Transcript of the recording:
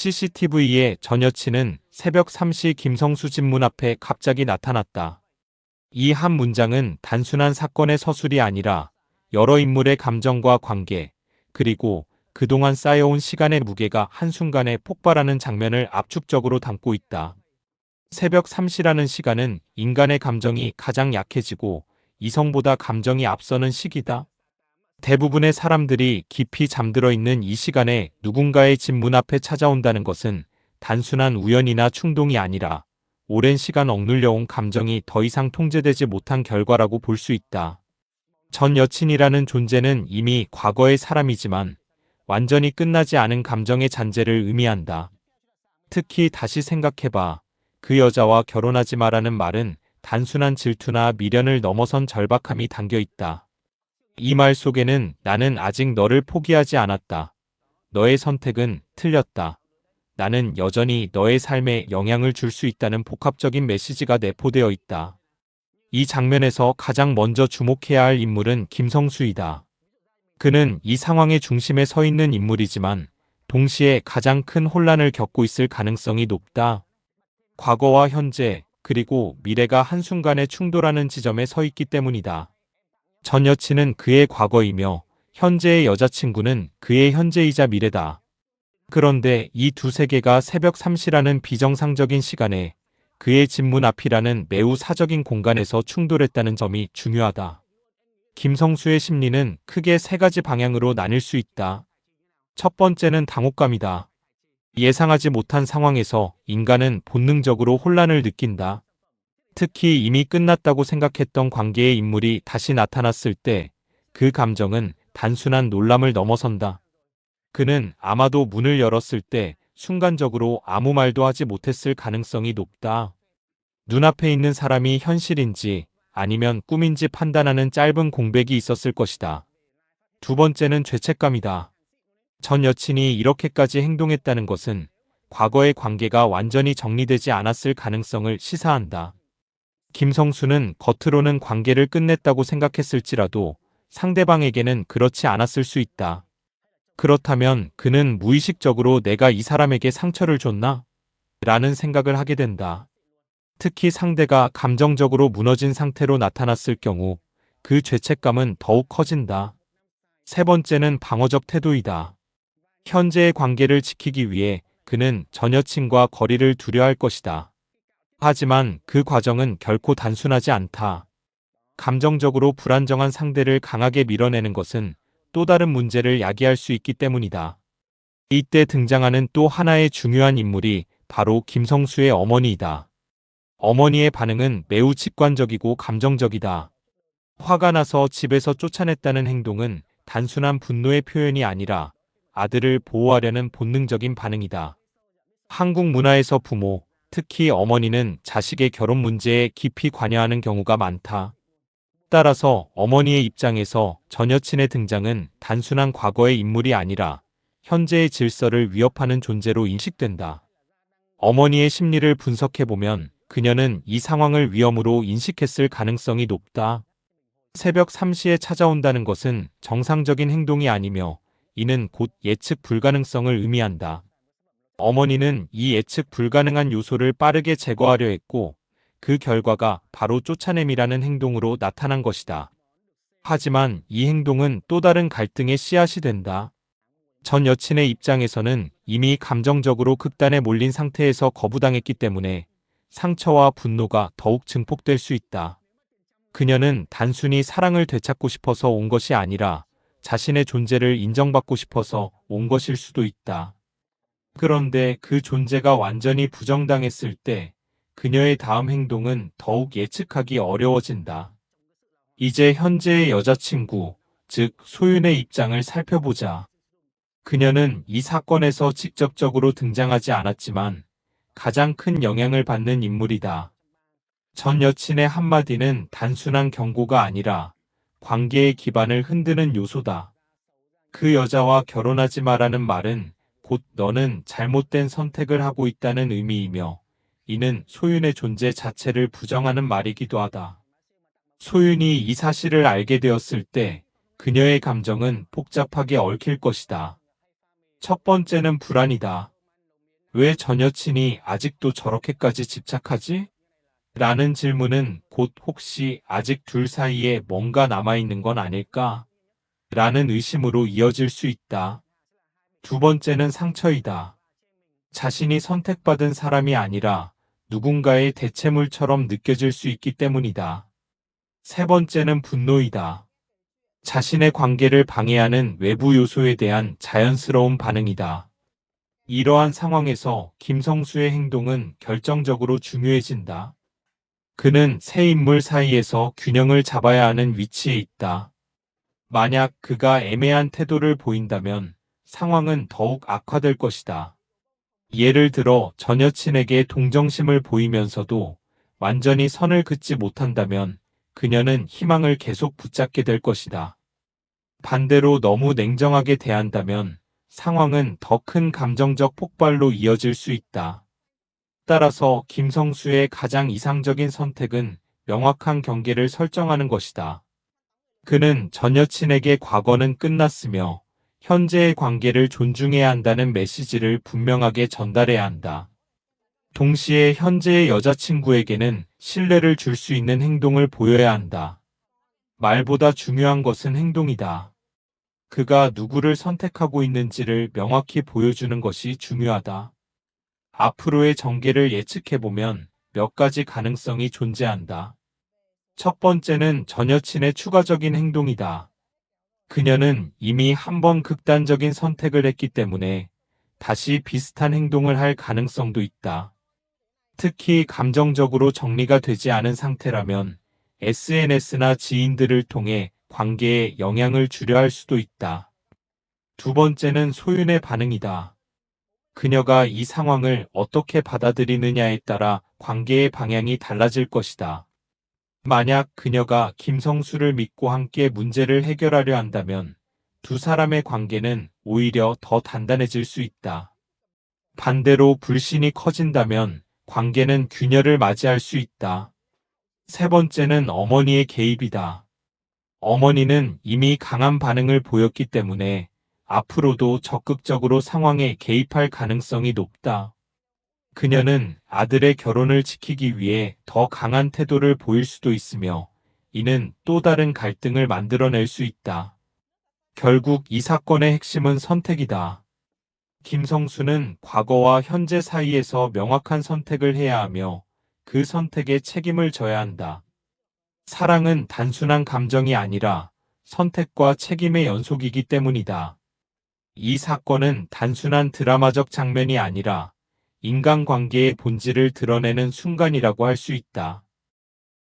CCTV에 전 여친은 새벽 3시 김성수 집 문 앞에 갑자기 나타났다. 이 한 문장은 단순한 사건의 서술이 아니라 여러 인물의 감정과 관계, 그리고 그동안 쌓여온 시간의 무게가 한순간에 폭발하는 장면을 압축적으로 담고 있다. 새벽 3시라는 시간은 인간의 감정이 가장 약해지고 이성보다 감정이 앞서는 시기다. 대부분의 사람들이 깊이 잠들어 있는 이 시간에 누군가의 집 문 앞에 찾아온다는 것은 단순한 우연이나 충동이 아니라 오랜 시간 억눌려온 감정이 더 이상 통제되지 못한 결과라고 볼 수 있다. 전 여친이라는 존재는 이미 과거의 사람이지만 완전히 끝나지 않은 감정의 잔재를 의미한다. 특히 다시 생각해봐. 그 여자와 결혼하지 마라는 말은 단순한 질투나 미련을 넘어선 절박함이 담겨 있다. 이 말 속에는 나는 아직 너를 포기하지 않았다. 너의 선택은 틀렸다. 나는 여전히 너의 삶에 영향을 줄 수 있다는 복합적인 메시지가 내포되어 있다. 이 장면에서 가장 먼저 주목해야 할 인물은 김성수이다. 그는 이 상황의 중심에 서 있는 인물이지만 동시에 가장 큰 혼란을 겪고 있을 가능성이 높다. 과거와 현재, 그리고 미래가 한순간에 충돌하는 지점에 서 있기 때문이다. 전 여친은 그의 과거이며 현재의 여자친구는 그의 현재이자 미래다. 그런데 이 두 세계가 새벽 3시라는 비정상적인 시간에 그의 집 문 앞이라는 매우 사적인 공간에서 충돌했다는 점이 중요하다. 김성수의 심리는 크게 세 가지 방향으로 나뉠 수 있다. 첫 번째는 당혹감이다. 예상하지 못한 상황에서 인간은 본능적으로 혼란을 느낀다. 특히 이미 끝났다고 생각했던 관계의 인물이 다시 나타났을 때 그 감정은 단순한 놀람을 넘어선다. 그는 아마도 문을 열었을 때 순간적으로 아무 말도 하지 못했을 가능성이 높다. 눈앞에 있는 사람이 현실인지 아니면 꿈인지 판단하는 짧은 공백이 있었을 것이다. 두 번째는 죄책감이다. 전 여친이 이렇게까지 행동했다는 것은 과거의 관계가 완전히 정리되지 않았을 가능성을 시사한다. 김성수는 겉으로는 관계를 끝냈다고 생각했을지라도 상대방에게는 그렇지 않았을 수 있다. 그렇다면 그는 무의식적으로 내가 이 사람에게 상처를 줬나? 라는 생각을 하게 된다. 특히 상대가 감정적으로 무너진 상태로 나타났을 경우 그 죄책감은 더욱 커진다. 세 번째는 방어적 태도이다. 현재의 관계를 지키기 위해 그는 전 여친과 거리를 두려 할 것이다. 하지만 그 과정은 결코 단순하지 않다. 감정적으로 불안정한 상대를 강하게 밀어내는 것은 또 다른 문제를 야기할 수 있기 때문이다. 이때 등장하는 또 하나의 중요한 인물이 바로 김성수의 어머니이다. 어머니의 반응은 매우 직관적이고 감정적이다. 화가 나서 집에서 쫓아냈다는 행동은 단순한 분노의 표현이 아니라 아들을 보호하려는 본능적인 반응이다. 한국 문화에서 부모, 특히 어머니는 자식의 결혼 문제에 깊이 관여하는 경우가 많다. 따라서 어머니의 입장에서 전 여친의 등장은 단순한 과거의 인물이 아니라 현재의 질서를 위협하는 존재로 인식된다. 어머니의 심리를 분석해보면 그녀는 이 상황을 위험으로 인식했을 가능성이 높다. 새벽 3시에 찾아온다는 것은 정상적인 행동이 아니며 이는 곧 예측 불가능성을 의미한다. 어머니는 이 예측 불가능한 요소를 빠르게 제거하려 했고 그 결과가 바로 쫓아냄이라는 행동으로 나타난 것이다. 하지만 이 행동은 또 다른 갈등의 씨앗이 된다. 전 여친의 입장에서는 이미 감정적으로 극단에 몰린 상태에서 거부당했기 때문에 상처와 분노가 더욱 증폭될 수 있다. 그녀는 단순히 사랑을 되찾고 싶어서 온 것이 아니라 자신의 존재를 인정받고 싶어서 온 것일 수도 있다. 그런데 그 존재가 완전히 부정당했을 때 그녀의 다음 행동은 더욱 예측하기 어려워진다. 이제 현재의 여자친구, 즉 소윤의 입장을 살펴보자. 그녀는 이 사건에서 직접적으로 등장하지 않았지만 가장 큰 영향을 받는 인물이다. 전 여친의 한마디는 단순한 경고가 아니라 관계의 기반을 흔드는 요소다. 그 여자와 결혼하지 마라는 말은 곧 너는 잘못된 선택을 하고 있다는 의미이며 이는 소윤의 존재 자체를 부정하는 말이기도 하다. 소윤이 이 사실을 알게 되었을 때 그녀의 감정은 복잡하게 얽힐 것이다. 첫 번째는 불안이다. 왜 전 여친이 아직도 저렇게까지 집착하지? 라는 질문은 곧 혹시 아직 둘 사이에 뭔가 남아있는 건 아닐까? 라는 의심으로 이어질 수 있다. 두 번째는 상처이다. 자신이 선택받은 사람이 아니라 누군가의 대체물처럼 느껴질 수 있기 때문이다. 세 번째는 분노이다. 자신의 관계를 방해하는 외부 요소에 대한 자연스러운 반응이다. 이러한 상황에서 김성수의 행동은 결정적으로 중요해진다. 그는 세 인물 사이에서 균형을 잡아야 하는 위치에 있다. 만약 그가 애매한 태도를 보인다면 상황은 더욱 악화될 것이다. 예를 들어 전 여친에게 동정심을 보이면서도 완전히 선을 긋지 못한다면 그녀는 희망을 계속 붙잡게 될 것이다. 반대로 너무 냉정하게 대한다면 상황은 더 큰 감정적 폭발로 이어질 수 있다. 따라서 김성수의 가장 이상적인 선택은 명확한 경계를 설정하는 것이다. 그는 전 여친에게 과거는 끝났으며 현재의 관계를 존중해야 한다는 메시지를 분명하게 전달해야 한다. 동시에 현재의 여자친구에게는 신뢰를 줄 수 있는 행동을 보여야 한다. 말보다 중요한 것은 행동이다. 그가 누구를 선택하고 있는지를 명확히 보여주는 것이 중요하다. 앞으로의 전개를 예측해보면 몇 가지 가능성이 존재한다. 첫 번째는 전 여친의 추가적인 행동이다. 그녀는 이미 한 번 극단적인 선택을 했기 때문에 다시 비슷한 행동을 할 가능성도 있다. 특히 감정적으로 정리가 되지 않은 상태라면 SNS나 지인들을 통해 관계에 영향을 주려 할 수도 있다. 두 번째는 소윤의 반응이다. 그녀가 이 상황을 어떻게 받아들이느냐에 따라 관계의 방향이 달라질 것이다. 만약 그녀가 김성수를 믿고 함께 문제를 해결하려 한다면 두 사람의 관계는 오히려 더 단단해질 수 있다. 반대로 불신이 커진다면 관계는 균열을 맞이할 수 있다. 세 번째는 어머니의 개입이다. 어머니는 이미 강한 반응을 보였기 때문에 앞으로도 적극적으로 상황에 개입할 가능성이 높다. 그녀는 아들의 결혼을 지키기 위해 더 강한 태도를 보일 수도 있으며 이는 또 다른 갈등을 만들어낼 수 있다. 결국 이 사건의 핵심은 선택이다. 김성수는 과거와 현재 사이에서 명확한 선택을 해야 하며 그 선택에 책임을 져야 한다. 사랑은 단순한 감정이 아니라 선택과 책임의 연속이기 때문이다. 이 사건은 단순한 드라마적 장면이 아니라 인간관계의 본질을 드러내는 순간이라고 할 수 있다.